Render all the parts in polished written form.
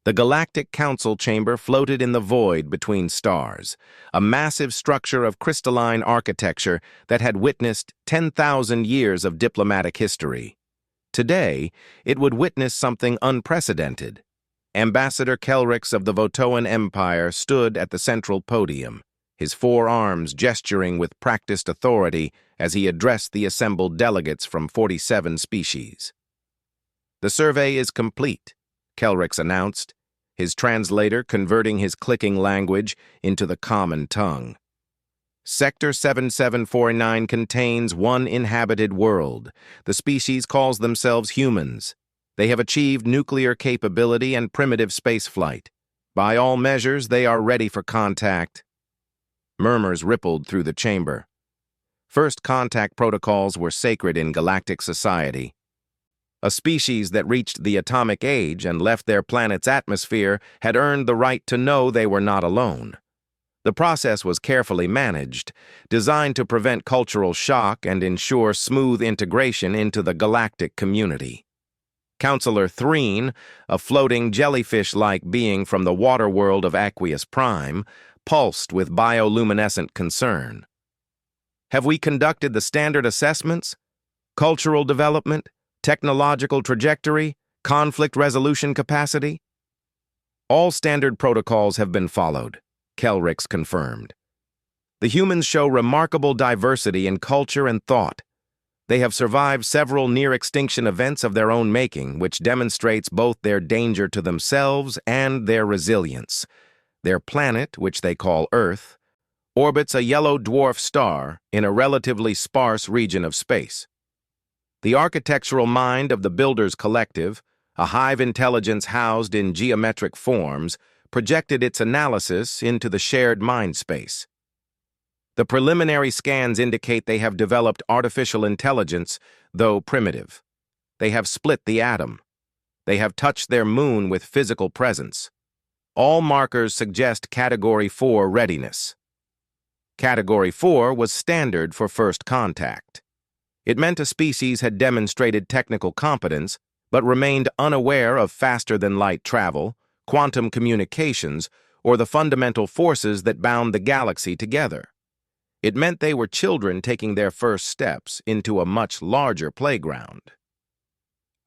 The Galactic Council Chamber floated in the void between stars, a massive structure of crystalline architecture that had witnessed 10,000 years of diplomatic history. Today, it would witness something unprecedented. Ambassador Kelrix of the Votoan Empire stood at the central podium, his four arms gesturing with practiced authority as he addressed the assembled delegates from 47 species. "The survey is complete," Kelrix announced, his translator converting his clicking language into the common tongue. "Sector 7749 contains one inhabited world. The species calls themselves humans. They have achieved nuclear capability and primitive spaceflight. By all measures, they are ready for contact." Murmurs rippled through the chamber. First contact protocols were sacred in galactic society. A species that reached the atomic age and left their planet's atmosphere had earned the right to know they were not alone. The process was carefully managed, designed to prevent cultural shock and ensure smooth integration into the galactic community. Counselor Threen, a floating jellyfish-like being from the water world of Aqueous Prime, pulsed with bioluminescent concern. "Have we conducted the standard assessments? Cultural development? Technological trajectory? Conflict resolution capacity?" "All standard protocols have been followed," Kelrix confirmed. "The humans show remarkable diversity in culture and thought. They have survived several near-extinction events of their own making, which demonstrates both their danger to themselves and their resilience. Their planet, which they call Earth, orbits a yellow dwarf star in a relatively sparse region of space. The architectural mind of the Builders Collective, a hive intelligence housed in geometric forms, projected its analysis into the shared mind space. The preliminary scans indicate they have developed artificial intelligence, though primitive. They have split the atom. They have touched their moon with physical presence. All markers suggest Category 4 readiness." Category 4 was standard for first contact. It meant a species had demonstrated technical competence, but remained unaware of faster-than-light travel, quantum communications, or the fundamental forces that bound the galaxy together. It meant they were children taking their first steps into a much larger playground.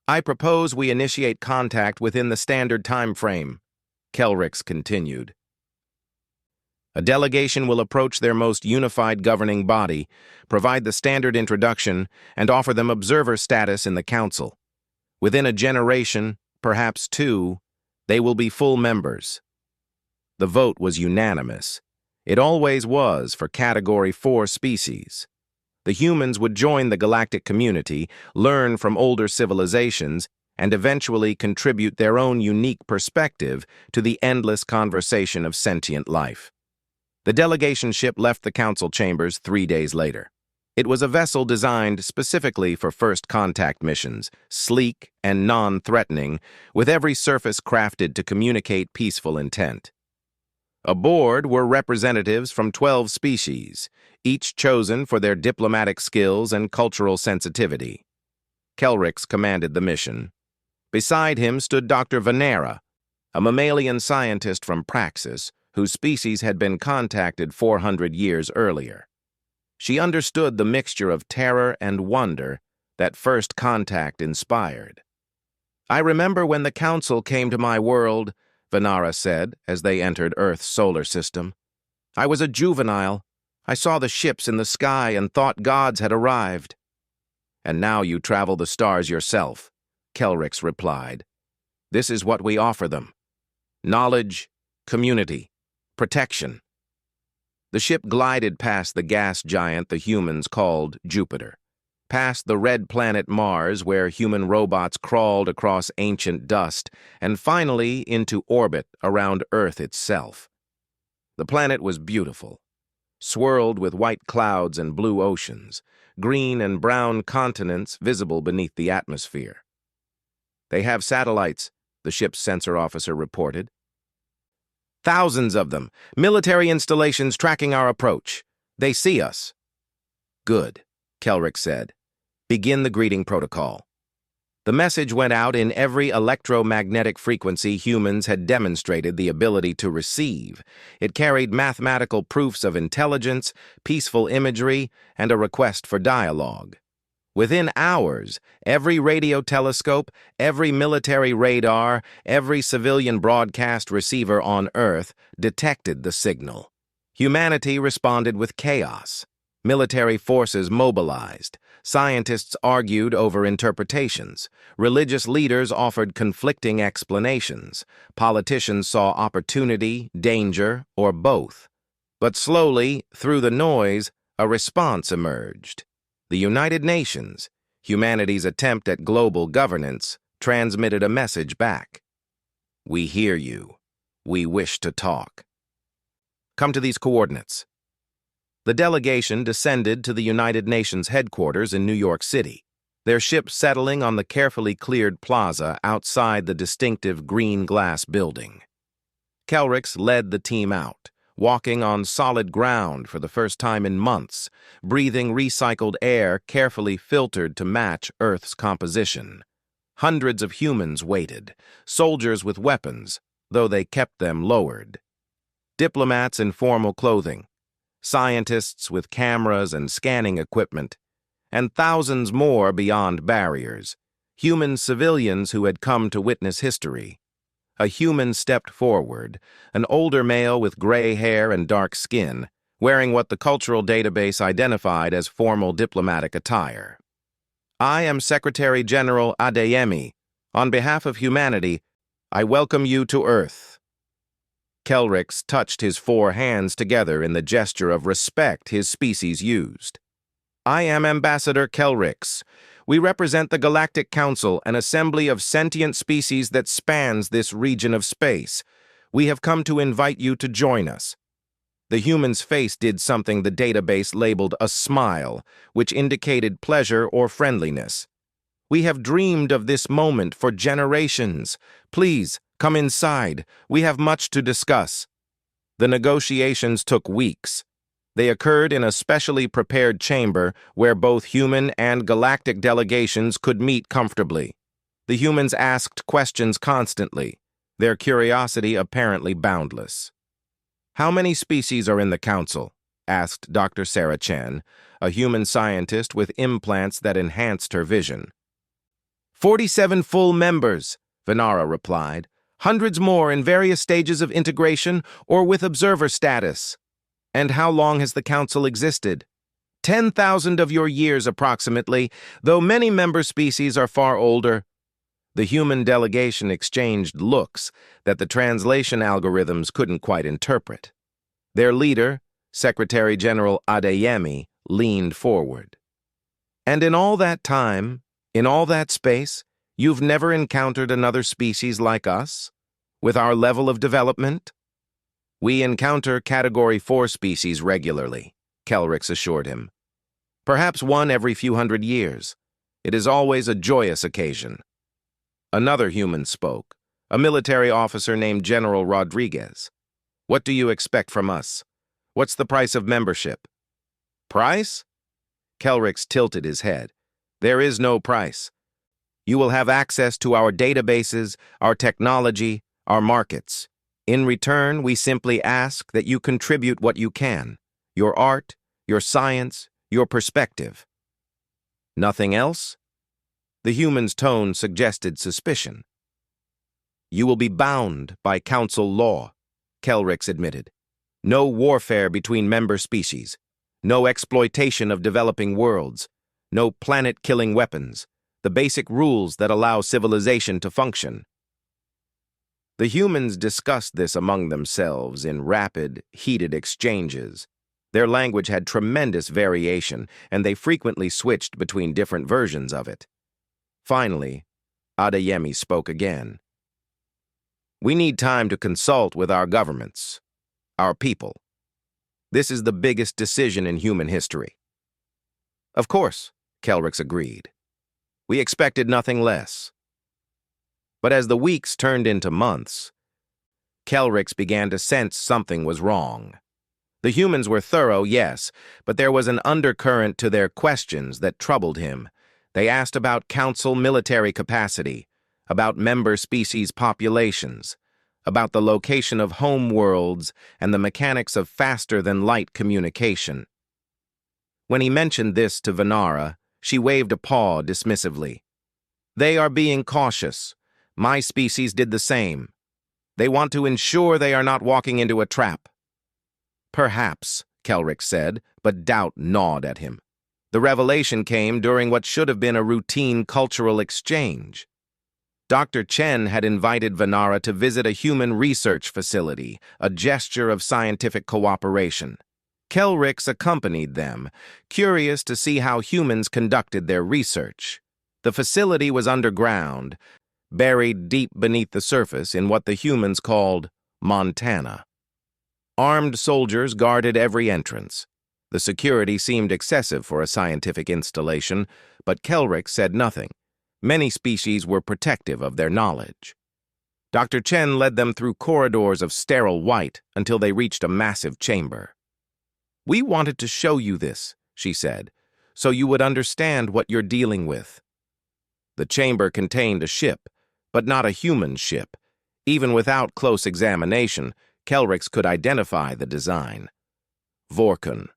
"I propose we initiate contact within the standard time frame," Kelrix continued. "A delegation will approach their most unified governing body, provide the standard introduction, and offer them observer status in the Council. Within a generation, perhaps two, they will be full members." The vote was unanimous. It always was for Category 4 species. The humans would join the galactic community, learn from older civilizations, and eventually contribute their own unique perspective to the endless conversation of sentient life. The delegation ship left the council chambers 3 days later. It was a vessel designed specifically for first contact missions, sleek and non-threatening, with every surface crafted to communicate peaceful intent. Aboard were representatives from 12 species, each chosen for their diplomatic skills and cultural sensitivity. Kelrix commanded the mission. Beside him stood Dr. Venera, a mammalian scientist from Praxis, whose species had been contacted 400 years earlier. She understood the mixture of terror and wonder that first contact inspired. "I remember when the Council came to my world," Venera said as they entered Earth's solar system. "I was a juvenile. I saw the ships in the sky and thought gods had arrived." "And now you travel the stars yourself," Kelrix replied. "This is what we offer them: knowledge, community, protection." The ship glided past the gas giant the humans called Jupiter, past the red planet Mars where human robots crawled across ancient dust, and finally into orbit around Earth itself. The planet was beautiful, swirled with white clouds and blue oceans, green and brown continents visible beneath the atmosphere. "They have satellites," the ship's sensor officer reported. "Thousands of them, military installations tracking our approach. They see us." "Good," Kelrix said. "Begin the greeting protocol." The message went out in every electromagnetic frequency humans had demonstrated the ability to receive. It carried mathematical proofs of intelligence, peaceful imagery, and a request for dialogue. Within hours, every radio telescope, every military radar, every civilian broadcast receiver on Earth detected the signal. Humanity responded with chaos. Military forces mobilized. Scientists argued over interpretations. Religious leaders offered conflicting explanations. Politicians saw opportunity, danger, or both. But slowly, through the noise, a response emerged. The United Nations, humanity's attempt at global governance, transmitted a message back. We hear you. We wish to talk. Come to these coordinates. The delegation descended to the United Nations headquarters in New York City, their ship settling on the carefully cleared plaza outside the distinctive green glass building. Kelrix led the team out, walking on solid ground for the first time in months, breathing recycled air carefully filtered to match Earth's composition. Hundreds of humans waited, soldiers with weapons, though they kept them lowered. Diplomats in formal clothing, scientists with cameras and scanning equipment, and thousands more beyond barriers, human civilians who had come to witness history. A human stepped forward, an older male with gray hair and dark skin, wearing what the cultural database identified as formal diplomatic attire. I am Secretary General Adeyemi. On behalf of humanity, I welcome you to Earth. Kelrix touched his 4 hands together in the gesture of respect his species used. I am Ambassador Kelrix. We represent the Galactic Council, an assembly of sentient species that spans this region of space. We have come to invite you to join us. The human's face did something the database labeled a smile, which indicated pleasure or friendliness. We have dreamed of this moment for generations. Please, come inside. We have much to discuss. The negotiations took weeks. They occurred in a specially prepared chamber where both human and galactic delegations could meet comfortably. The humans asked questions constantly, their curiosity apparently boundless. How many species are in the council? Asked Dr. Sarah Chen, a human scientist with implants that enhanced her vision. 47 full members, Venara replied. Hundreds more in various stages of integration or with observer status. And how long has the council existed? 10,000 of your years approximately, though many member species are far older. The human delegation exchanged looks that the translation algorithms couldn't quite interpret. Their leader, Secretary General Adeyemi, leaned forward. And in all that time, in all that space, you've never encountered another species like us? With our level of development? We encounter Category 4 species regularly, Kelrix assured him. Perhaps one every few hundred years. It is always a joyous occasion. Another human spoke, a military officer named General Rodriguez. What do you expect from us? What's the price of membership? Price? Kelrix tilted his head. There is no price. You will have access to our databases, our technology, our markets. In return, we simply ask that you contribute what you can, your art, your science, your perspective. Nothing else? The human's tone suggested suspicion. You will be bound by council law, Kelrix admitted. No warfare between member species, no exploitation of developing worlds, no planet-killing weapons, the basic rules that allow civilization to function. The humans discussed this among themselves in rapid, heated exchanges. Their language had tremendous variation, and they frequently switched between different versions of it. Finally, Adeyemi spoke again. We need time to consult with our governments, our people. This is the biggest decision in human history. Of course, Kelrix agreed. We expected nothing less. But as the weeks turned into months, Kelrix began to sense something was wrong. The humans were thorough, yes, but there was an undercurrent to their questions that troubled him. They asked about council military capacity, about member species populations, about the location of home worlds and the mechanics of faster-than-light communication. When he mentioned this to Venara, she waved a paw dismissively. They are being cautious. My species did the same. They want to ensure they are not walking into a trap. Perhaps, Kelrick said, but doubt gnawed at him. The revelation came during what should have been a routine cultural exchange. Dr. Chen had invited Venara to visit a human research facility, a gesture of scientific cooperation. Kelricks accompanied them, curious to see how humans conducted their research. The facility was underground, buried deep beneath the surface in what the humans called Montana. Armed soldiers guarded every entrance. The security seemed excessive for a scientific installation, but Kelrick said nothing. Many species were protective of their knowledge. Dr. Chen led them through corridors of sterile white until they reached a massive chamber. We wanted to show you this, she said, so you would understand what you're dealing with. The chamber contained a ship, but not a human ship. Even without close examination, Kelricks could identify the design. Vorkun,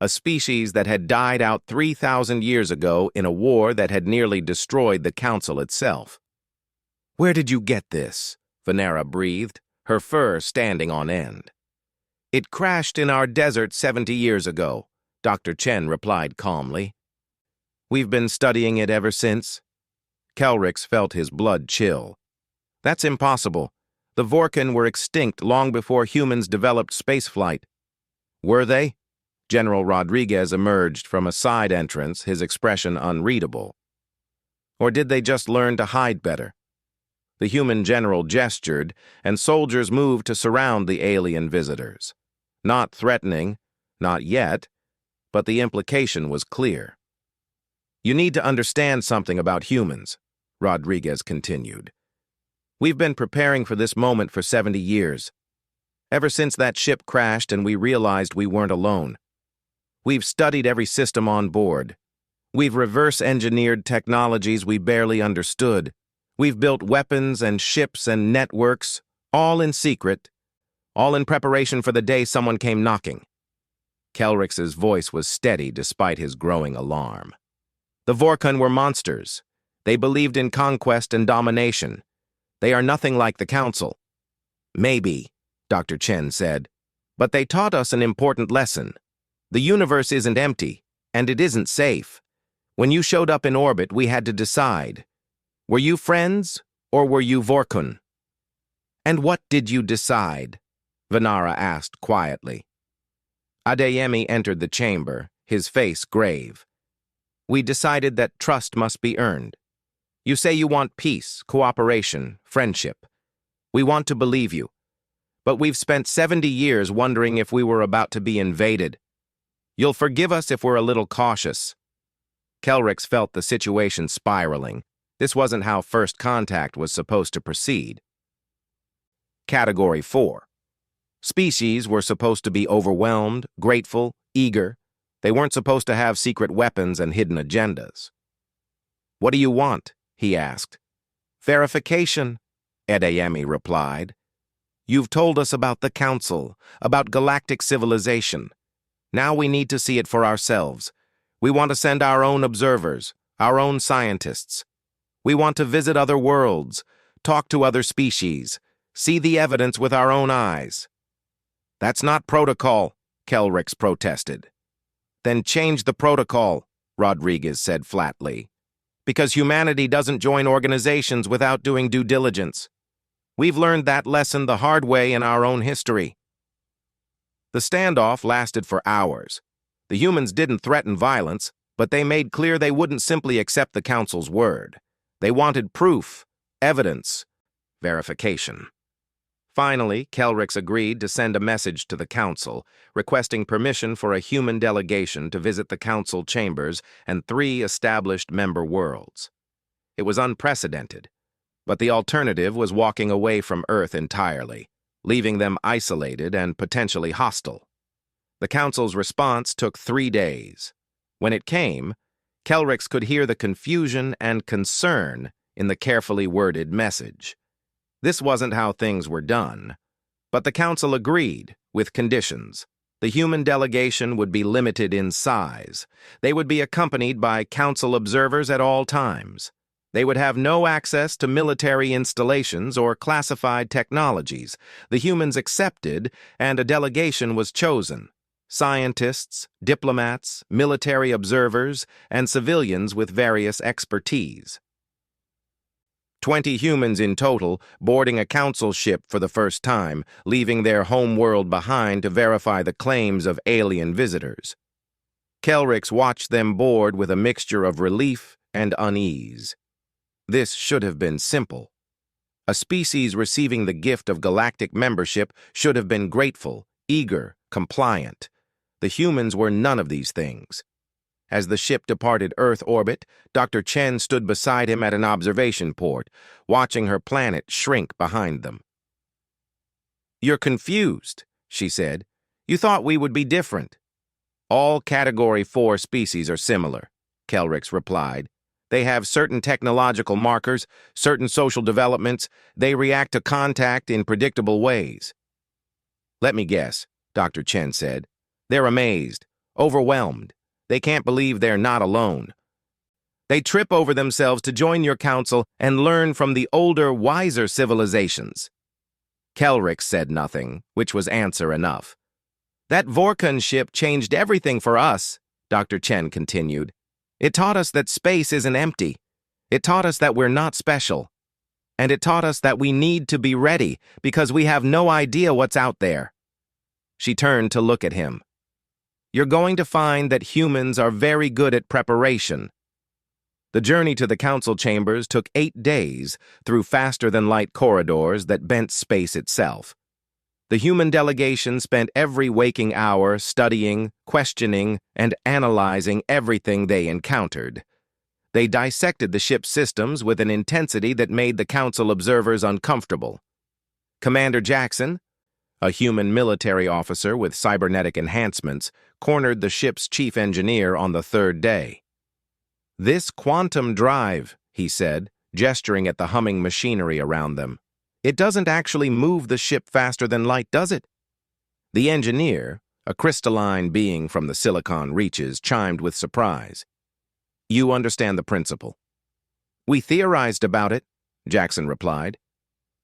a species that had died out 3,000 years ago in a war that had nearly destroyed the Council itself. Where did you get this? Venara breathed, her fur standing on end. It crashed in our desert 70 years ago, Dr. Chen replied calmly. We've been studying it ever since. Kelricks felt his blood chill. That's impossible. The Vorkun were extinct long before humans developed spaceflight. Were they? General Rodriguez emerged from a side entrance, his expression unreadable. Or did they just learn to hide better? The human general gestured, and soldiers moved to surround the alien visitors. Not threatening, not yet, but the implication was clear. You need to understand something about humans, Rodriguez continued. We've been preparing for this moment for 70 years. Ever since that ship crashed and we realized we weren't alone. We've studied every system on board. We've reverse-engineered technologies we barely understood. We've built weapons and ships and networks, all in secret, all in preparation for the day someone came knocking. Kelricks's voice was steady despite his growing alarm. The Vorkun were monsters. They believed in conquest and domination. They are nothing like the Council. Maybe, Dr. Chen said, but they taught us an important lesson. The universe isn't empty, and it isn't safe. When you showed up in orbit, we had to decide. Were you friends, or were you Vorkun? And what did you decide? Venara asked quietly. Adeyemi entered the chamber, his face grave. We decided that trust must be earned. You say you want peace, cooperation, friendship. We want to believe you. But we've spent 70 years wondering if we were about to be invaded. You'll forgive us if we're a little cautious. Kelricks felt the situation spiraling. This wasn't how first contact was supposed to proceed. Category 4. Species were supposed to be overwhelmed, grateful, eager. They weren't supposed to have secret weapons and hidden agendas. What do you want? He asked. Verification, Adeyemi replied. You've told us about the Council, about galactic civilization. Now we need to see it for ourselves. We want to send our own observers, our own scientists. We want to visit other worlds, talk to other species, see the evidence with our own eyes. That's not protocol, Kelricks protested. Then change the protocol, Rodriguez said flatly. Because humanity doesn't join organizations without doing due diligence. We've learned that lesson the hard way in our own history. The standoff lasted for hours. The humans didn't threaten violence, but they made clear they wouldn't simply accept the Council's word. They wanted proof, evidence, verification. Finally, Kelricks agreed to send a message to the Council, requesting permission for a human delegation to visit the Council chambers and 3 established member worlds. It was unprecedented, but the alternative was walking away from Earth entirely, leaving them isolated and potentially hostile. The Council's response took 3 days. When it came, Kelrix could hear the confusion and concern in the carefully worded message. This wasn't how things were done, but the council agreed, with conditions. The human delegation would be limited in size. They would be accompanied by council observers at all times. They would have no access to military installations or classified technologies. The humans accepted, and a delegation was chosen. Scientists, diplomats, military observers, and civilians with various expertise. 20 humans in total, boarding a council ship for the first time, leaving their home world behind to verify the claims of alien visitors. Kelrix watched them board with a mixture of relief and unease. This should have been simple. A species receiving the gift of galactic membership should have been grateful, eager, compliant. The humans were none of these things. As the ship departed Earth orbit, Dr. Chen stood beside him at an observation port, watching her planet shrink behind them. "You're confused," she said. "You thought we would be different." "All Category 4 species are similar," Kelrix replied. "They have certain technological markers, certain social developments. They react to contact in predictable ways." "Let me guess," Dr. Chen said. "They're amazed, overwhelmed. They can't believe they're not alone. They trip over themselves to join your council and learn from the older, wiser civilizations." Kelrix said nothing, which was answer enough. "That Vorkon ship changed everything for us," Dr. Chen continued. "It taught us that space isn't empty. It taught us that we're not special. And it taught us that we need to be ready because we have no idea what's out there." She turned to look at him. "You're going to find that humans are very good at preparation." The journey to the council chambers took 8 days through faster-than-light corridors that bent space itself. The human delegation spent every waking hour studying, questioning, and analyzing everything they encountered. They dissected the ship's systems with an intensity that made the council observers uncomfortable. Commander Jackson, a human military officer with cybernetic enhancements, cornered the ship's chief engineer on the 3rd day. "This quantum drive," he said, gesturing at the humming machinery around them. "It doesn't actually move the ship faster than light, does it?" The engineer, a crystalline being from the silicon reaches, chimed with surprise. "You understand the principle." "We theorized about it," Jackson replied.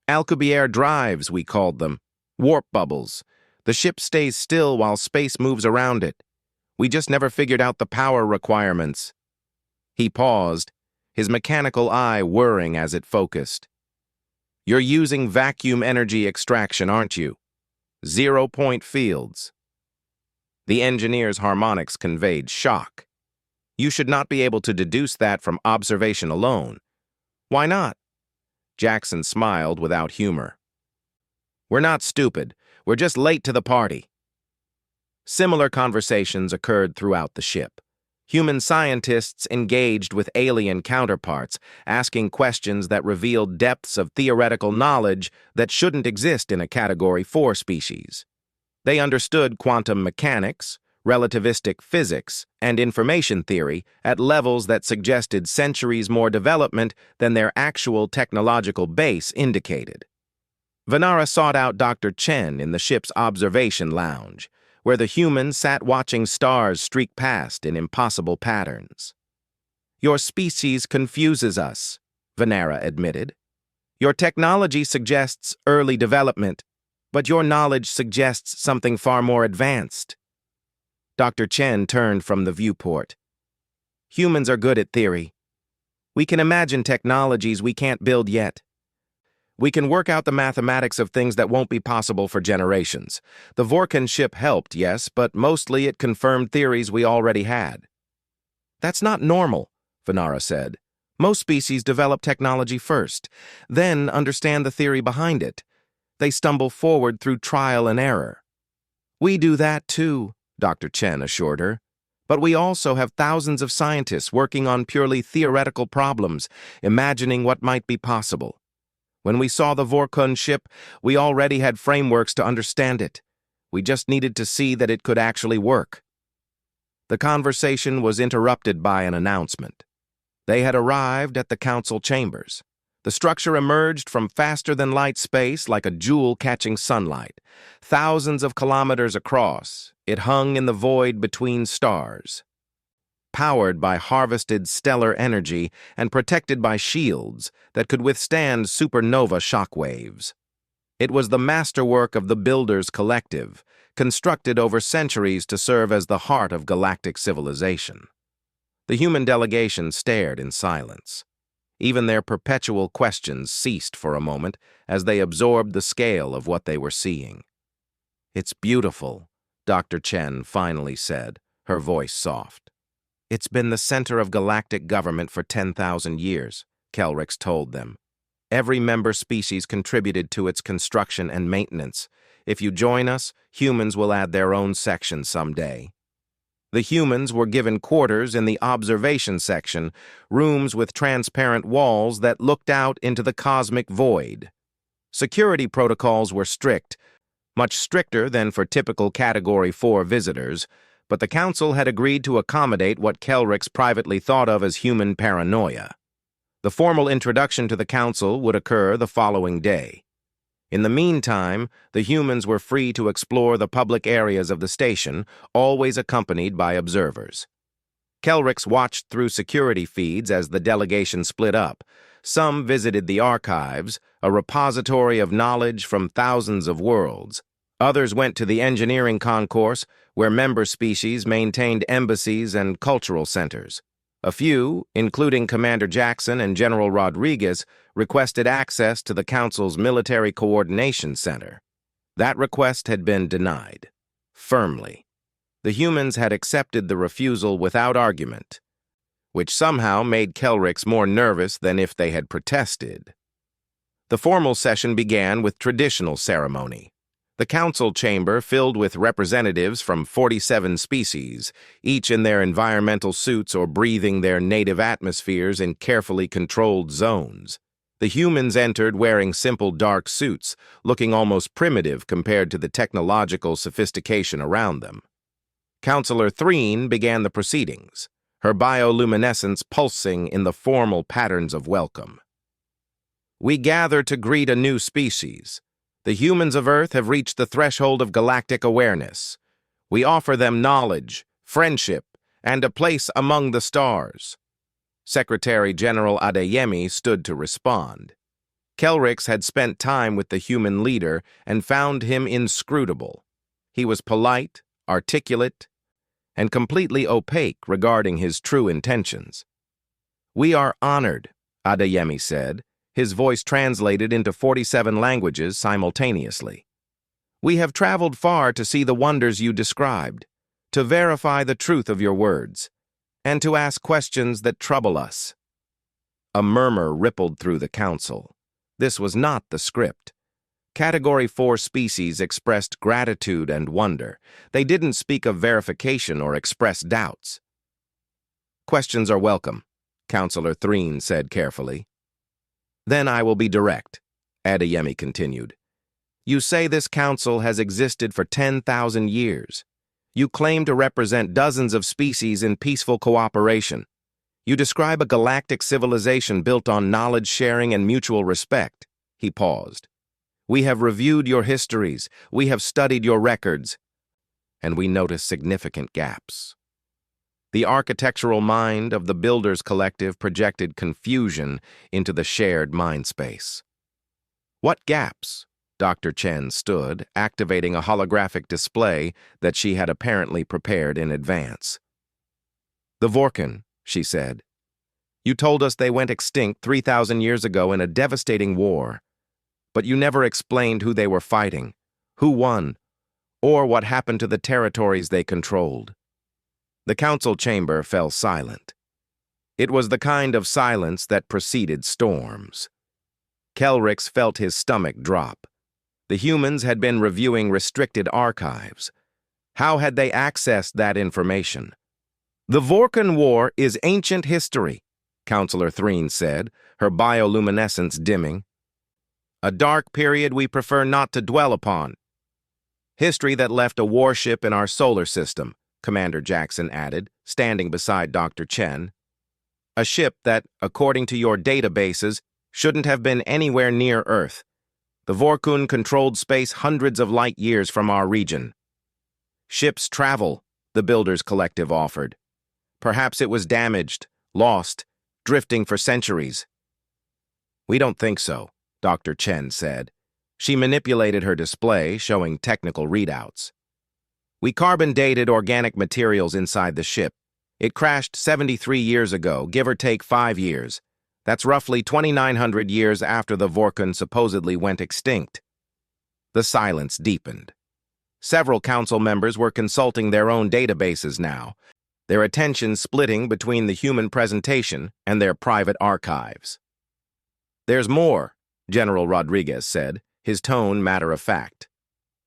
"Alcubierre drives, we called them. Warp bubbles. The ship stays still while space moves around it. We just never figured out the power requirements." He paused, his mechanical eye whirring as it focused. "You're using vacuum energy extraction, aren't you? 0-point fields." The engineer's harmonics conveyed shock. "You should not be able to deduce that from observation alone." "Why not?" Jackson smiled without humor. "We're not stupid. We're just late to the party." Similar conversations occurred throughout the ship. Human scientists engaged with alien counterparts, asking questions that revealed depths of theoretical knowledge that shouldn't exist in a Category 4 species. They understood quantum mechanics, relativistic physics, and information theory at levels that suggested centuries more development than their actual technological base indicated. Venara sought out Dr. Chen in the ship's observation lounge, where the humans sat watching stars streak past in impossible patterns. "Your species confuses us," Venara admitted. "Your technology suggests early development, but your knowledge suggests something far more advanced." Dr. Chen turned from the viewport. "Humans are good at theory. We can imagine technologies we can't build yet. We can work out the mathematics of things that won't be possible for generations. The Vorkon ship helped, yes, but mostly it confirmed theories we already had." "That's not normal," Venara said. "Most species develop technology first, then understand the theory behind it. They stumble forward through trial and error." "We do that too," Dr. Chen assured her. "But we also have thousands of scientists working on purely theoretical problems, imagining what might be possible. When we saw the Vorkon ship, we already had frameworks to understand it. We just needed to see that it could actually work." The conversation was interrupted by an announcement. They had arrived at the council chambers. The structure emerged from faster-than-light space like a jewel catching sunlight. Thousands of kilometers across, it hung in the void between stars. Powered by harvested stellar energy and protected by shields that could withstand supernova shockwaves. It was the masterwork of the Builders Collective, constructed over centuries to serve as the heart of galactic civilization. The human delegation stared in silence. Even their perpetual questions ceased for a moment as they absorbed the scale of what they were seeing. "It's beautiful," Dr. Chen finally said, her voice soft. "It's been the center of galactic government for 10,000 years, Kelrix told them. Every member species contributed to its construction and maintenance. If you join us, humans will add their own section someday." The humans were given quarters in the observation section, rooms with transparent walls that looked out into the cosmic void. Security protocols were strict, much stricter than for typical Category 4 visitors, but the Council had agreed to accommodate what Kelrix privately thought of as human paranoia. The formal introduction to the Council would occur the following day. In the meantime, the humans were free to explore the public areas of the station, always accompanied by observers. Kelrix watched through security feeds as the delegation split up. Some visited the archives, a repository of knowledge from thousands of worlds. Others went to the engineering concourse, where member species maintained embassies and cultural centers. A few, including Commander Jackson and General Rodriguez, requested access to the Council's Military Coordination Center. That request had been denied. Firmly. The humans had accepted the refusal without argument, which somehow made Kelrix more nervous than if they had protested. The formal session began with traditional ceremony. The council chamber filled with representatives from 47 species, each in their environmental suits or breathing their native atmospheres in carefully controlled zones. The humans entered wearing simple dark suits, looking almost primitive compared to the technological sophistication around them. Counselor Threen began the proceedings, her bioluminescence pulsing in the formal patterns of welcome. "We gather to greet a new species. The humans of Earth have reached the threshold of galactic awareness. We offer them knowledge, friendship, and a place among the stars." Secretary General Adeyemi stood to respond. Kelrix had spent time with the human leader and found him inscrutable. He was polite, articulate, and completely opaque regarding his true intentions. "We are honored," Adeyemi said, his voice translated into 47 languages simultaneously. "We have traveled far to see the wonders you described, to verify the truth of your words, and to ask questions that trouble us." A murmur rippled through the council. This was not the script. Category 4 species expressed gratitude and wonder. They didn't speak of verification or express doubts. "Questions are welcome," Counselor Threen said carefully. "Then I will be direct," Adeyemi continued. "You say this council has existed for 10,000 years. You claim to represent dozens of species in peaceful cooperation. You describe a galactic civilization built on knowledge sharing and mutual respect." He paused. "We have reviewed your histories, we have studied your records, and we notice significant gaps." The architectural mind of the Builders Collective projected confusion into the shared mind space. "What gaps?" Dr. Chen stood, activating a holographic display that she had apparently prepared in advance. "The Vorkan," she said. "You told us they went extinct 3,000 years ago in a devastating war, but you never explained who they were fighting, who won, or what happened to the territories they controlled." The council chamber fell silent. It was the kind of silence that preceded storms. Kelrix felt his stomach drop. The humans had been reviewing restricted archives. How had they accessed that information? "The Vorkan War is ancient history," Counselor Threen said, her bioluminescence dimming. "A dark period we prefer not to dwell upon. History that left a warship in our solar system," Commander Jackson added, standing beside Dr. Chen. A ship that, according to your databases, shouldn't have been anywhere near Earth. The Vorkun controlled space hundreds of light years from our region. Ships travel, the Builders Collective offered. Perhaps it was damaged, lost, drifting for centuries. We don't think so, Dr. Chen said. She manipulated her display, showing technical readouts. We carbon-dated organic materials inside the ship. It crashed 73 years ago, give or take 5 years. That's roughly 2,900 years after the Vorkun supposedly went extinct. The silence deepened. Several council members were consulting their own databases now, their attention splitting between the human presentation and their private archives. There's more, General Rodriguez said, his tone matter-of-fact.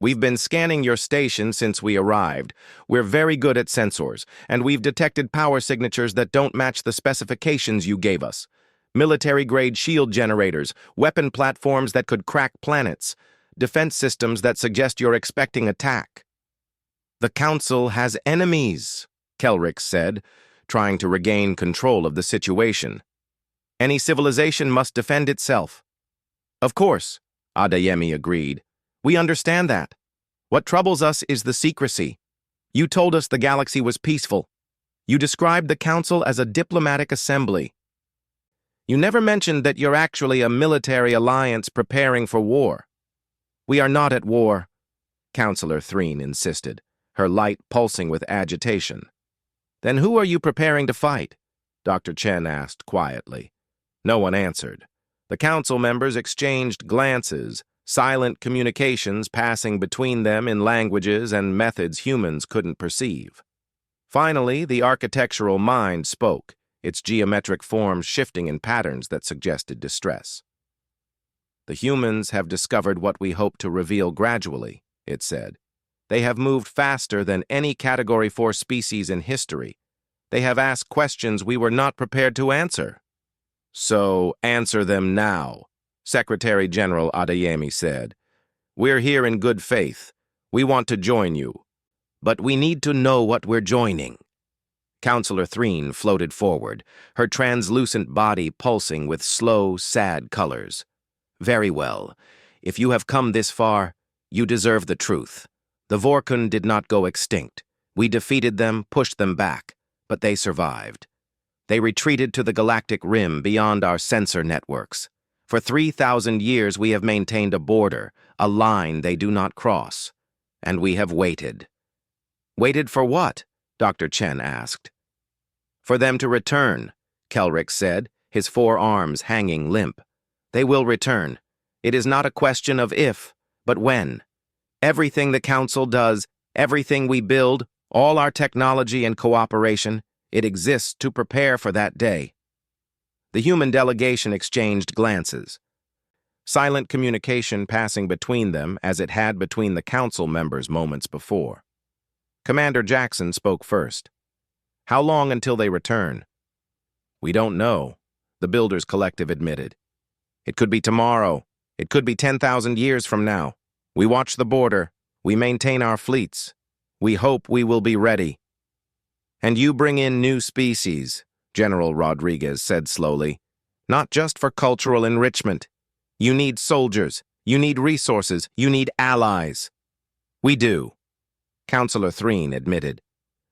We've been scanning your station since we arrived. We're very good at sensors, and we've detected power signatures that don't match the specifications you gave us. Military-grade shield generators, weapon platforms that could crack planets, defense systems that suggest you're expecting attack. The Council has enemies, Kelrick said, trying to regain control of the situation. Any civilization must defend itself. Of course, Adeyemi agreed. We understand that. What troubles us is the secrecy. You told us the galaxy was peaceful. You described the Council as a diplomatic assembly. You never mentioned that you're actually a military alliance preparing for war. We are not at war, Councillor Threen insisted, her light pulsing with agitation. Then who are you preparing to fight? Dr. Chen asked quietly. No one answered. The council members exchanged glances, silent communications passing between them in languages and methods humans couldn't perceive. Finally, the architectural mind spoke, its geometric forms shifting in patterns that suggested distress. The humans have discovered what we hope to reveal gradually, it said. They have moved faster than any Category 4 species in history. They have asked questions we were not prepared to answer. So, answer them now, Secretary General Adeyemi said. We're here in good faith. We want to join you. But we need to know what we're joining. Councillor Threen floated forward, her translucent body pulsing with slow, sad colors. Very well. If you have come this far, you deserve the truth. The Vorkun did not go extinct. We defeated them, pushed them back, but they survived. They retreated to the galactic rim beyond our sensor networks. For 3,000 years we have maintained a border, a line they do not cross. And we have waited. Waited for what? Dr. Chen asked. For them to return, Kelrick said, his 4 arms hanging limp. They will return. It is not a question of if, but when. Everything the Council does, everything we build, all our technology and cooperation, it exists to prepare for that day. The human delegation exchanged glances. Silent communication passing between them as it had between the Council members moments before. Commander Jackson spoke first. How long until they return? We don't know, the Builders Collective admitted. It could be tomorrow. It could be 10,000 years from now. We watch the border. We maintain our fleets. We hope we will be ready. And you bring in new species, General Rodriguez said slowly. Not just for cultural enrichment. You need soldiers. You need resources. You need allies. We do, Councillor Threen admitted.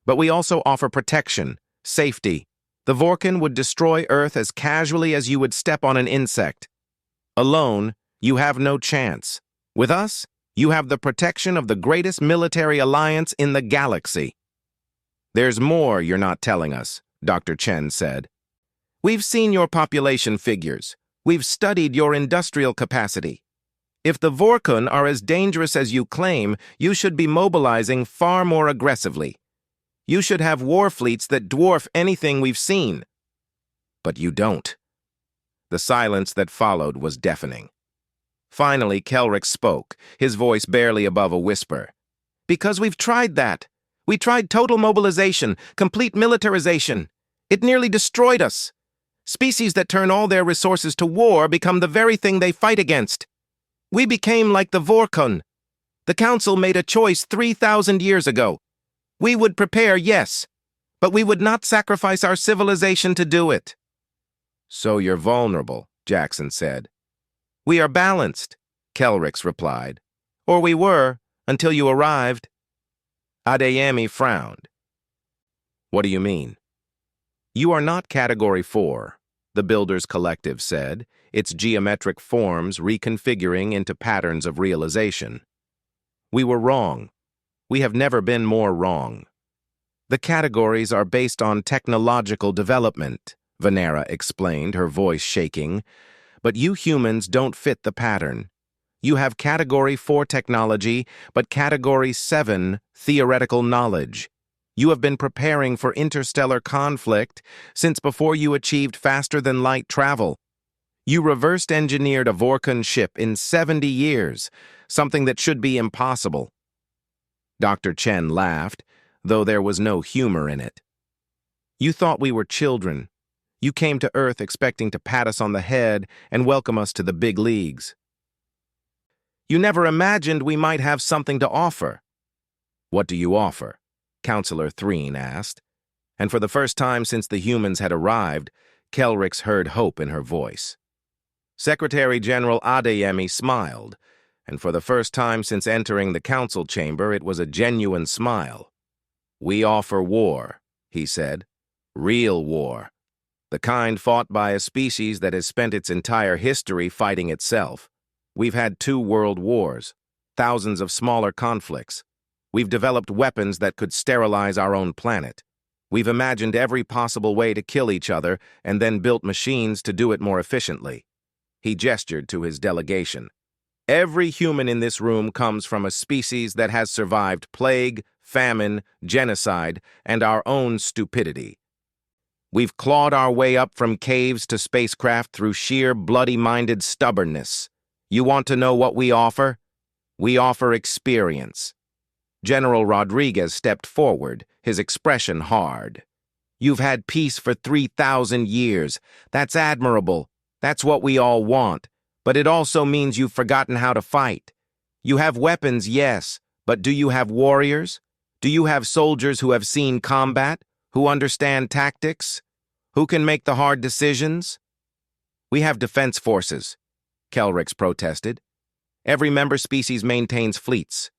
But we also offer protection, safety. The Vorkun would destroy Earth as casually as you would step on an insect. Alone, you have no chance. With us, you have the protection of the greatest military alliance in the galaxy. There's more you're not telling us, Dr. Chen said. We've seen your population figures. We've studied your industrial capacity. If the Vorkun are as dangerous as you claim, you should be mobilizing far more aggressively. You should have war fleets that dwarf anything we've seen. But you don't. The silence that followed was deafening. Finally, Kelrick spoke, his voice barely above a whisper. Because we've tried that. We tried total mobilization, complete militarization. It nearly destroyed us. Species that turn all their resources to war become the very thing they fight against. We became like the Vorkun. The Council made a choice 3,000 years ago. We would prepare, yes, but we would not sacrifice our civilization to do it. So you're vulnerable, Jackson said. We are balanced, Kelrix replied. Or we were, until you arrived. Adeyemi frowned. What do you mean? You are not Category 4, the Builders Collective said, its geometric forms reconfiguring into patterns of realization. We were wrong. We have never been more wrong. The categories are based on technological development, Venera explained, her voice shaking. But you humans don't fit the pattern. You have Category 4 technology, but Category 7 theoretical knowledge. You have been preparing for interstellar conflict since before you achieved faster-than-light travel. You reversed engineered a Vorkon ship in 70 years, something that should be impossible. Dr. Chen laughed, though there was no humor in it. You thought we were children. You came to Earth expecting to pat us on the head and welcome us to the big leagues. You never imagined we might have something to offer. What do you offer? Counselor Threen asked. And for the first time since the humans had arrived, Kelrix heard hope in her voice. Secretary General Adeyemi smiled, and for the first time since entering the council chamber, it was a genuine smile. We offer war, he said. Real war. The kind fought by a species that has spent its entire history fighting itself. We've had 2 world wars, thousands of smaller conflicts. We've developed weapons that could sterilize our own planet. We've imagined every possible way to kill each other and then built machines to do it more efficiently. He gestured to his delegation. Every human in this room comes from a species that has survived plague, famine, genocide, and our own stupidity. We've clawed our way up from caves to spacecraft through sheer bloody-minded stubbornness. You want to know what we offer? We offer experience. General Rodriguez stepped forward, his expression hard. You've had peace for 3,000 years. That's admirable. That's what we all want. But it also means you've forgotten how to fight. You have weapons, yes, but do you have warriors? Do you have soldiers who have seen combat, who understand tactics, who can make the hard decisions? We have defense forces, Kelrix protested. Every member species maintains fleets.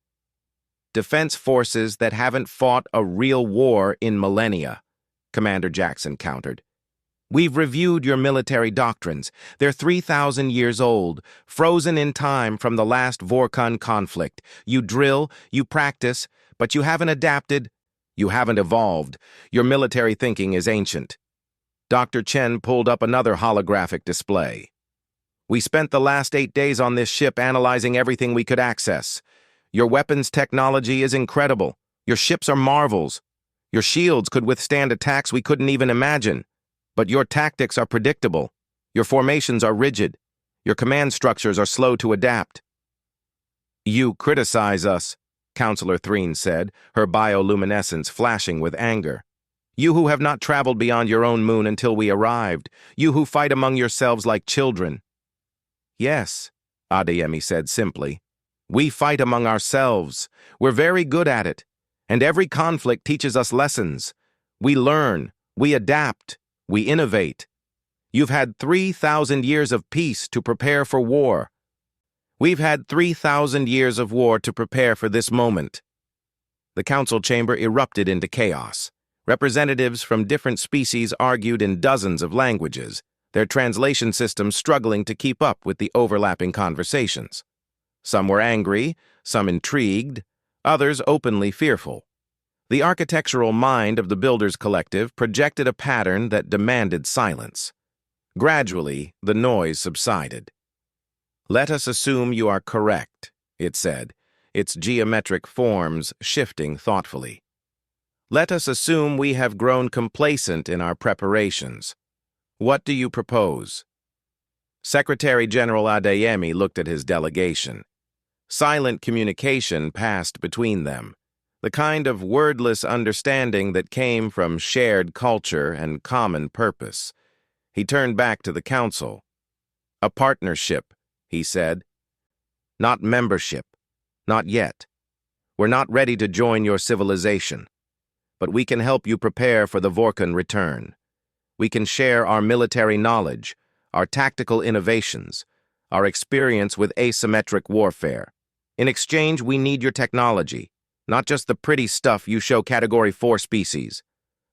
Defense forces that haven't fought a real war in millennia, Commander Jackson countered. We've reviewed your military doctrines. They're 3,000 years old, frozen in time from the last Vorkon conflict. You drill, you practice, but you haven't adapted. You haven't evolved. Your military thinking is ancient. Dr. Chen pulled up another holographic display. We spent the last 8 days on this ship analyzing everything we could access. Your weapons technology is incredible. Your ships are marvels. Your shields could withstand attacks we couldn't even imagine. But your tactics are predictable. Your formations are rigid. Your command structures are slow to adapt. You criticize us, Counselor Threen said, her bioluminescence flashing with anger. You who have not traveled beyond your own moon until we arrived. You who fight among yourselves like children. Yes, Adeyemi said simply. We fight among ourselves. We're very good at it. And every conflict teaches us lessons. We learn. We adapt. We innovate. You've had 3,000 years of peace to prepare for war. We've had 3,000 years of war to prepare for this moment. The council chamber erupted into chaos. Representatives from different species argued in dozens of languages, their translation systems struggling to keep up with the overlapping conversations. Some were angry, some intrigued, others openly fearful. The architectural mind of the Builders Collective projected a pattern that demanded silence. Gradually, the noise subsided. Let us assume you are correct, it said, its geometric forms shifting thoughtfully. Let us assume we have grown complacent in our preparations. What do you propose? Secretary General Adeyemi looked at his delegation. Silent communication passed between them, the kind of wordless understanding that came from shared culture and common purpose. He turned back to the council. A partnership, he said. Not membership. Not yet. We're not ready to join your civilization. but we can help you prepare for the Vorkun return. We can share our military knowledge, our tactical innovations, our experience with asymmetric warfare. In exchange, we need your technology, not just the pretty stuff you show Category 4 species.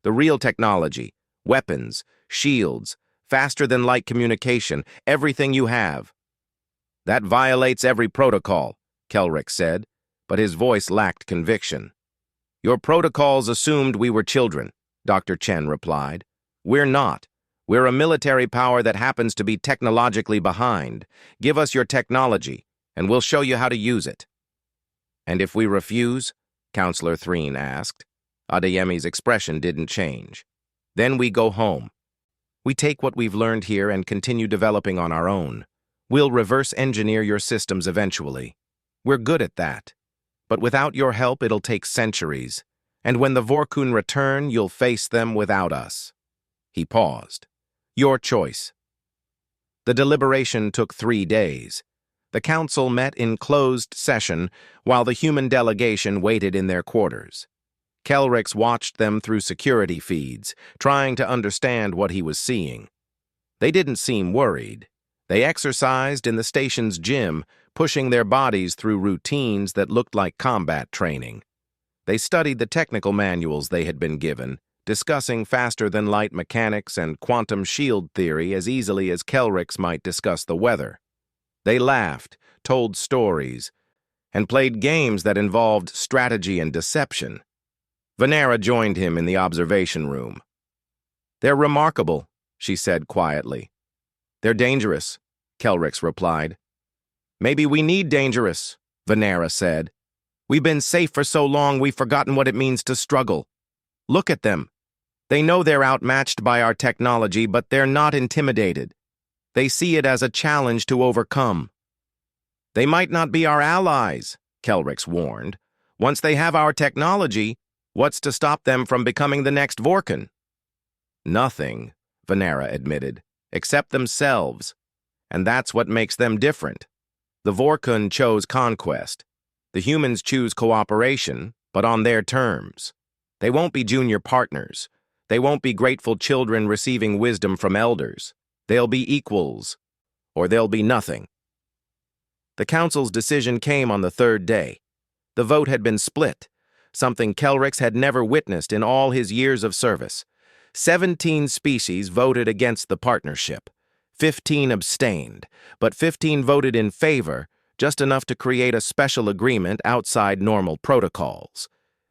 The real technology, weapons, shields, faster-than-light communication, everything you have. That violates every protocol, Kelrick said, but his voice lacked conviction. Your protocols assumed we were children, Dr. Chen replied. We're not. We're a military power that happens to be technologically behind. Give us your technology, and we'll show you how to use it. And if we refuse? Counselor Threen asked. Adeyemi's expression didn't change. Then we go home. We take what we've learned here and continue developing on our own. We'll reverse engineer your systems eventually. We're good at that. But without your help, it'll take centuries. And when the Vorkun return, you'll face them without us. He paused. Your choice. The deliberation took 3 days. The council met in closed session while the human delegation waited in their quarters. Kelrix watched them through security feeds, trying to understand what he was seeing. They didn't seem worried. They exercised in the station's gym, pushing their bodies through routines that looked like combat training. They studied the technical manuals they had been given, discussing faster-than-light mechanics and quantum shield theory as easily as Kelrix might discuss the weather. They laughed, told stories, and played games that involved strategy and deception. Venera joined him in the observation room. They're remarkable, she said quietly. They're dangerous, Kelrix replied. Maybe we need dangerous, Venera said. We've been safe for so long we've forgotten what it means to struggle. Look at them. They know they're outmatched by our technology, but they're not intimidated. They see it as a challenge to overcome. They might not be our allies, Kelrix warned. Once they have our technology, what's to stop them from becoming the next Vorkun? Nothing, Venera admitted, except themselves. And that's what makes them different. The Vorkun chose conquest. The humans choose cooperation, but on their terms. They won't be junior partners. They won't be grateful children receiving wisdom from elders. They'll be equals, or they'll be nothing. The council's decision came on the 3rd day. The vote had been split, something Kelrix had never witnessed in all his years of service. 17 species voted against the partnership. 15 abstained, but 15 voted in favor, just enough to create a special agreement outside normal protocols.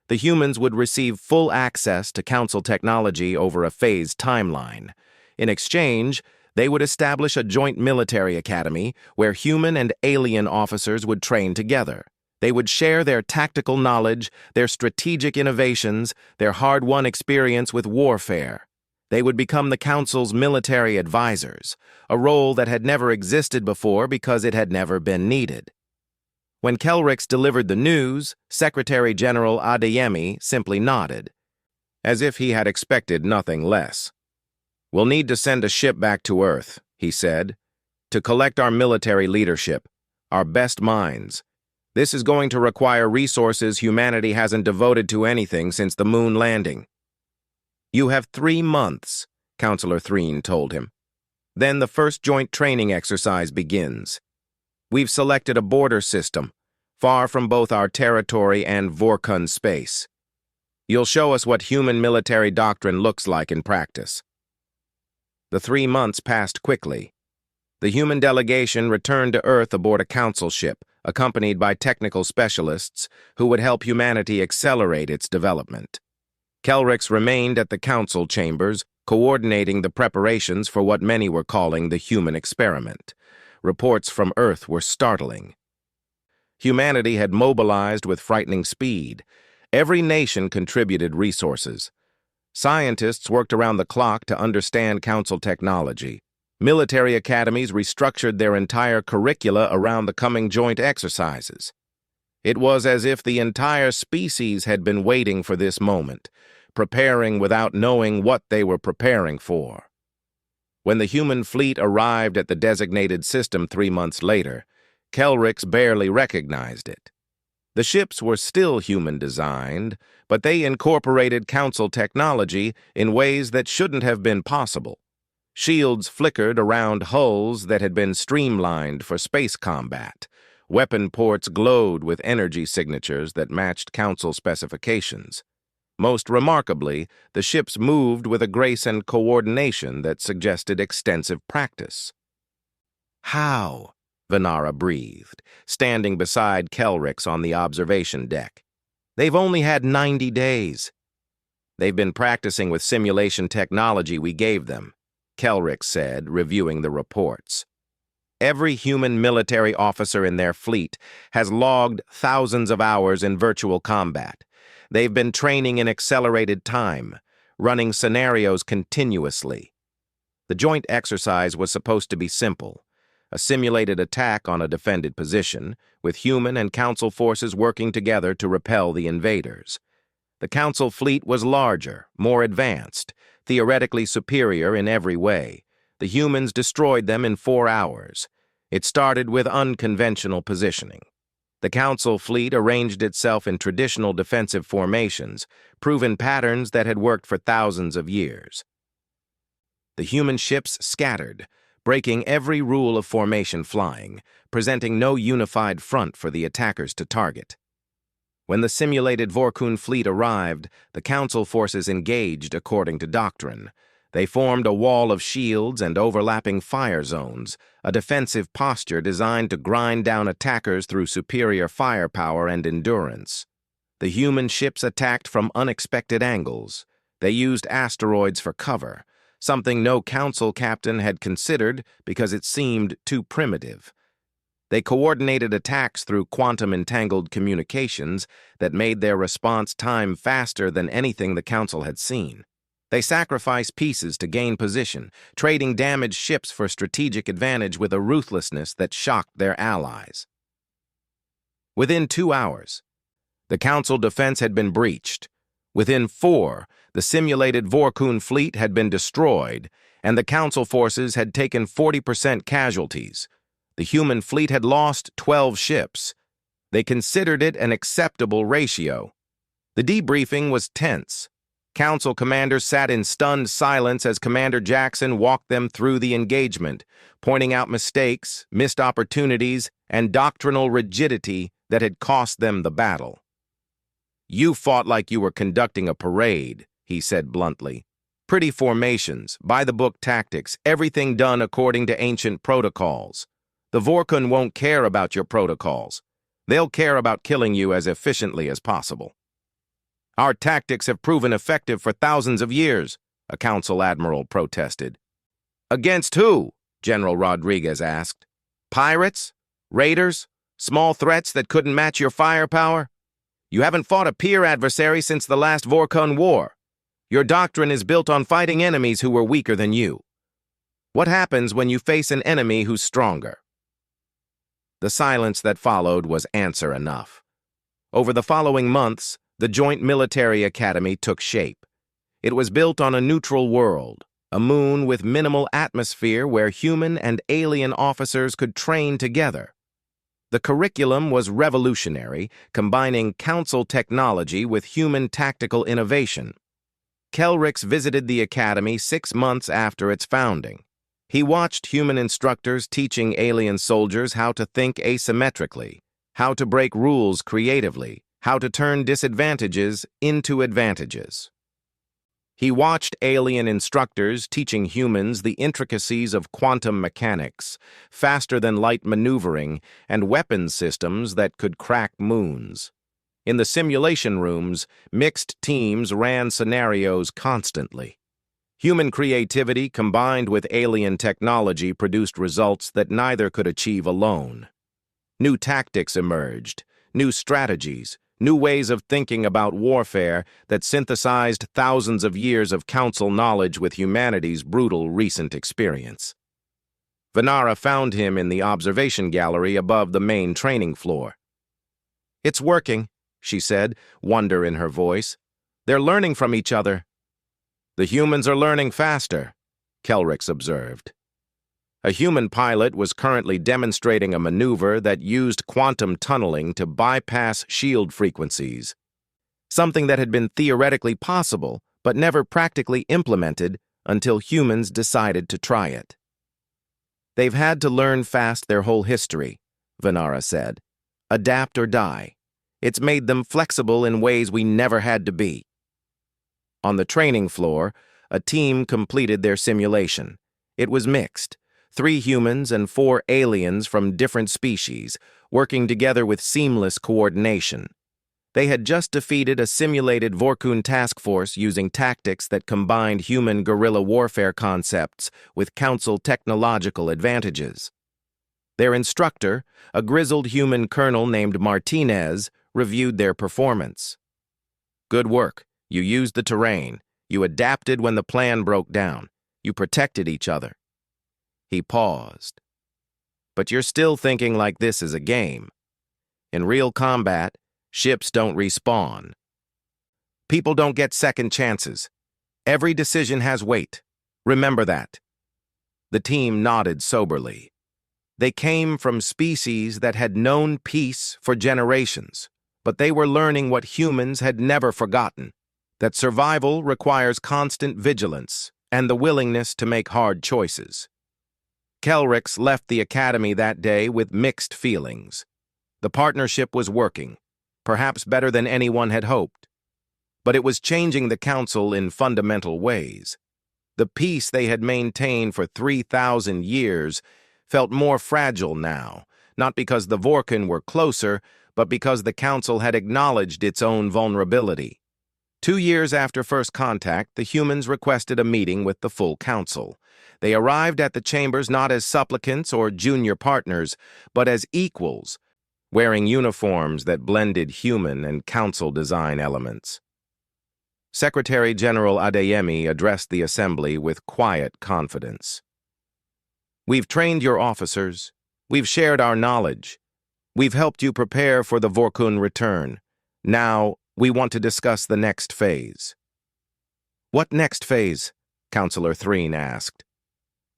The humans would receive full access to council technology over a phased timeline. In exchange, they would establish a joint military academy where human and alien officers would train together. They would share their tactical knowledge, their strategic innovations, their hard-won experience with warfare. They would become the Council's military advisors, a role that had never existed before because it had never been needed. When Kelrix delivered the news, Secretary General Adeyemi simply nodded, as if he had expected nothing less. We'll need to send a ship back to Earth, he said, to collect our military leadership, our best minds. This is going to require resources humanity hasn't devoted to anything since the moon landing. You have 3 months, Counselor Threen told him. Then the first joint training exercise begins. We've selected a border system, far from both our territory and Vorkun space. You'll show us what human military doctrine looks like in practice. The 3 months passed quickly. The human delegation returned to Earth aboard a council ship, accompanied by technical specialists who would help humanity accelerate its development. Kelrix remained at the council chambers, coordinating the preparations for what many were calling the human experiment. Reports from Earth were startling. Humanity had mobilized with frightening speed. Every nation contributed resources. Scientists worked around the clock to understand council technology. Military academies restructured their entire curricula around the coming joint exercises. It was as if the entire species had been waiting for this moment, preparing without knowing what they were preparing for. When the human fleet arrived at the designated system 3 months later, Kelrix barely recognized it. The ships were still human-designed, but they incorporated Council technology in ways that shouldn't have been possible. Shields flickered around hulls that had been streamlined for space combat. Weapon ports glowed with energy signatures that matched Council specifications. Most remarkably, the ships moved with a grace and coordination that suggested extensive practice. "How?" Venara breathed, standing beside Kelrix on the observation deck. "They've only had 90 days. They've been practicing with simulation technology we gave them," Kelrix said, reviewing the reports. "Every human military officer in their fleet has logged thousands of hours in virtual combat. They've been training in accelerated time, running scenarios continuously. The joint exercise was supposed to be simple: a simulated attack on a defended position, with human and Council forces working together to repel the invaders. The Council fleet was larger, more advanced, theoretically superior in every way. The humans destroyed them in 4 hours. It started with unconventional positioning. The Council fleet arranged itself in traditional defensive formations, proven patterns that had worked for thousands of years. The human ships scattered, breaking every rule of formation flying, presenting no unified front for the attackers to target. When the simulated Vorkun fleet arrived, the Council forces engaged according to doctrine. They formed a wall of shields and overlapping fire zones, a defensive posture designed to grind down attackers through superior firepower and endurance. The human ships attacked from unexpected angles. They used asteroids for cover, something no Council captain had considered because it seemed too primitive. They coordinated attacks through quantum-entangled communications that made their response time faster than anything the Council had seen. They sacrificed pieces to gain position, trading damaged ships for strategic advantage with a ruthlessness that shocked their allies. Within 2 hours, the Council defense had been breached. Within 4, the simulated Vorkun fleet had been destroyed, and the Council forces had taken 40% casualties. The human fleet had lost 12 ships. They considered it an acceptable ratio. The debriefing was tense. Council commanders sat in stunned silence as Commander Jackson walked them through the engagement, pointing out mistakes, missed opportunities, and doctrinal rigidity that had cost them the battle. "You fought like you were conducting a parade," he said bluntly. "Pretty formations, by-the-book tactics, everything done according to ancient protocols. The Vorkun won't care about your protocols. They'll care about killing you as efficiently as possible." "Our tactics have proven effective for thousands of years," a Council admiral protested. "Against who?" General Rodriguez asked. "Pirates? Raiders? Small threats that couldn't match your firepower? You haven't fought a peer adversary since the last Vorkun War. Your doctrine is built on fighting enemies who were weaker than you. What happens when you face an enemy who's stronger?" The silence that followed was answer enough. Over the following months, the Joint Military Academy took shape. It was built on a neutral world, a moon with minimal atmosphere where human and alien officers could train together. The curriculum was revolutionary, combining Council technology with human tactical innovation. Kelrix visited the Academy 6 months after its founding. He watched human instructors teaching alien soldiers how to think asymmetrically, how to break rules creatively, how to turn disadvantages into advantages. He watched alien instructors teaching humans the intricacies of quantum mechanics, faster-than-light maneuvering, and weapons systems that could crack moons. In the simulation rooms, mixed teams ran scenarios constantly. Human creativity combined with alien technology produced results that neither could achieve alone. New tactics emerged, new strategies, new ways of thinking about warfare that synthesized thousands of years of Council knowledge with humanity's brutal recent experience. Venara found him in the observation gallery above the main training floor. "It's working," she said, wonder in her voice. "They're learning from each other." "The humans are learning faster," Kelrix observed. A human pilot was currently demonstrating a maneuver that used quantum tunneling to bypass shield frequencies, something that had been theoretically possible but never practically implemented until humans decided to try it. "They've had to learn fast their whole history," Venara said. "Adapt or die. It's made them flexible in ways we never had to be." On the training floor, a team completed their simulation. It was mixed. 3 humans and 4 aliens from different species, working together with seamless coordination. They had just defeated a simulated Vorkun task force using tactics that combined human guerrilla warfare concepts with Council technological advantages. Their instructor, a grizzled human colonel named Martinez, reviewed their performance. "Good work. You used the terrain. You adapted when the plan broke down. You protected each other." He paused. "But you're still thinking like this is a game. In real combat, ships don't respawn. People don't get second chances. Every decision has weight. Remember that." The team nodded soberly. They came from species that had known peace for generations, but they were learning what humans had never forgotten, that survival requires constant vigilance and the willingness to make hard choices. Kelrix left the academy that day with mixed feelings. The partnership was working, perhaps better than anyone had hoped. But it was changing the Council in fundamental ways. The peace they had maintained for 3,000 years felt more fragile now, not because the Vorkun were closer, but because the Council had acknowledged its own vulnerability. 2 years after first contact, the humans requested a meeting with the full Council. They arrived at the chambers not as supplicants or junior partners, but as equals, wearing uniforms that blended human and Council design elements. Secretary General Adeyemi addressed the assembly with quiet confidence. "We've trained your officers. We've shared our knowledge. We've helped you prepare for the Vorkun return. Now, we want to discuss the next phase." "What next phase?" Counselor Threen asked.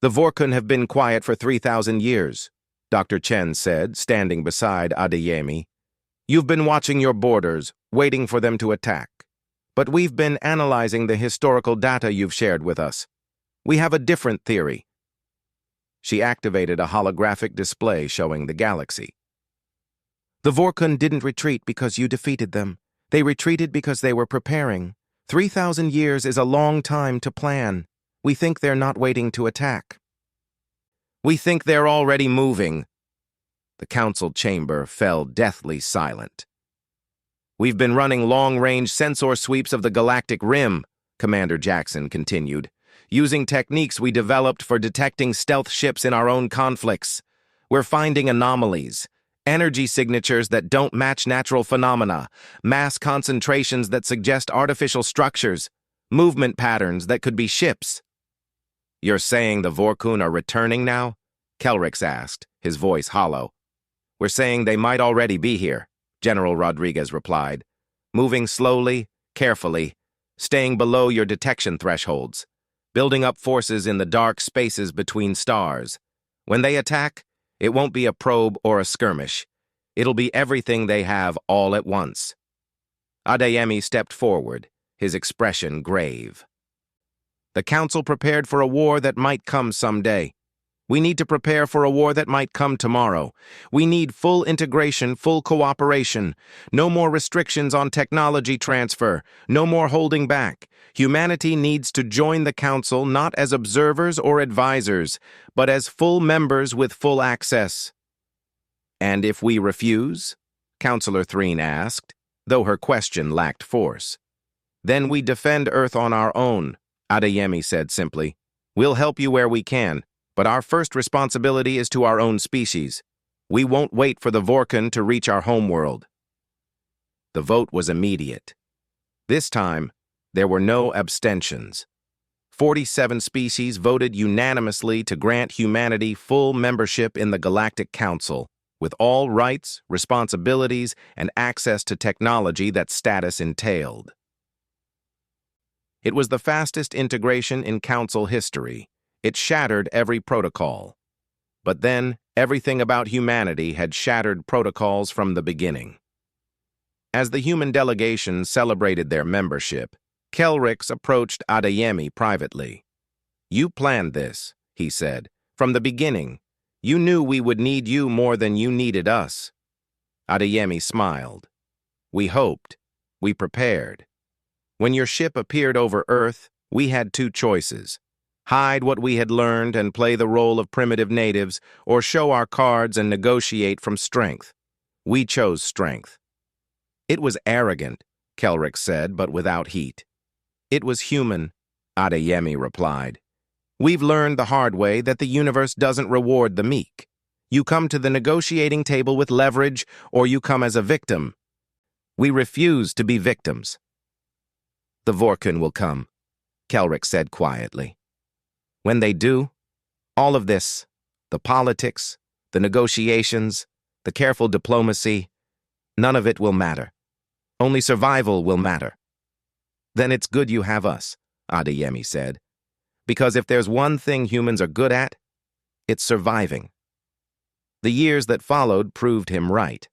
"The Vorkun have been quiet for 3,000 years, Dr. Chen said, standing beside Adeyemi. "You've been watching your borders, waiting for them to attack. But we've been analyzing the historical data you've shared with us. We have a different theory." She activated a holographic display showing the galaxy. "The Vorkun didn't retreat because you defeated them. They retreated because they were preparing. 3,000 years is a long time to plan. We think they're not waiting to attack." "We think they're already moving." The Council chamber fell deathly silent. "We've been running long-range sensor sweeps of the galactic rim," Commander Jackson continued, "using techniques we developed for detecting stealth ships in our own conflicts. We're finding anomalies, energy signatures that don't match natural phenomena, mass concentrations that suggest artificial structures, movement patterns that could be ships." "You're saying the Vorkun are returning now?" Kelrix asked, his voice hollow. "We're saying they might already be here," General Rodriguez replied, "moving slowly, carefully, staying below your detection thresholds, building up forces in the dark spaces between stars. When they attack, it won't be a probe or a skirmish. It'll be everything they have all at once." Adeyemi stepped forward, his expression grave. "The Council prepared for a war that might come someday. We need to prepare for a war that might come tomorrow. We need full integration, full cooperation. No more restrictions on technology transfer. No more holding back. Humanity needs to join the Council not as observers or advisors, but as full members with full access." "And if we refuse?" Counselor Threen asked, though her question lacked force. "Then we defend Earth on our own," Adeyemi said simply. "We'll help you where we can, but our first responsibility is to our own species. We won't wait for the Vorkun to reach our homeworld." The vote was immediate. This time, there were no abstentions. 47 species voted unanimously to grant humanity full membership in the Galactic Council, with all rights, responsibilities, and access to technology that status entailed. It was the fastest integration in Council history. It shattered every protocol. But then, everything about humanity had shattered protocols from the beginning. As the human delegation celebrated their membership, Kelrix approached Adeyemi privately. "You planned this," he said. "From the beginning. You knew we would need you more than you needed us." Adeyemi smiled. "We hoped. We prepared. When your ship appeared over Earth, we had two choices: hide what we had learned and play the role of primitive natives, or show our cards and negotiate from strength. We chose strength." "It was arrogant," Kelrix said, but without heat. "It was human," Adeyemi replied. "We've learned the hard way that the universe doesn't reward the meek. You come to the negotiating table with leverage, or you come as a victim. We refuse to be victims." "The Vorkun will come," Kelrix said quietly. "When they do, all of this, the politics, the negotiations, the careful diplomacy, none of it will matter. Only survival will matter." "Then it's good you have us," Adeyemi said. "Because if there's one thing humans are good at, it's surviving." The years that followed proved him right.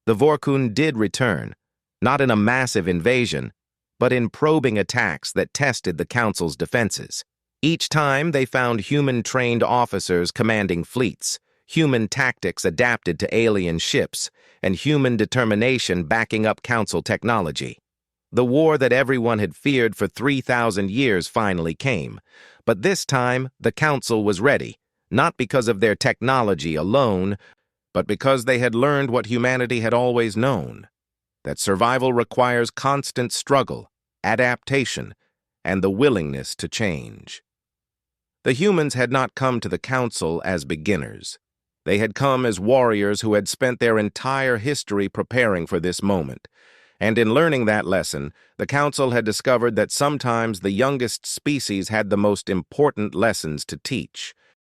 The Vorkun did return, not in a massive invasion, but in probing attacks that tested the Council's defenses. Each time they found human-trained officers commanding fleets, human tactics adapted to alien ships, and human determination backing up Council technology. The war that everyone had feared for 3,000 years finally came, but this time the Council was ready, not because of their technology alone, but because they had learned what humanity had always known: that survival requires constant struggle, adaptation, and the willingness to change. The humans had not come to the Council as beginners. They had come as warriors who had spent their entire history preparing for this moment. And in learning that lesson, the Council had discovered that sometimes the youngest species had the most important lessons to teach.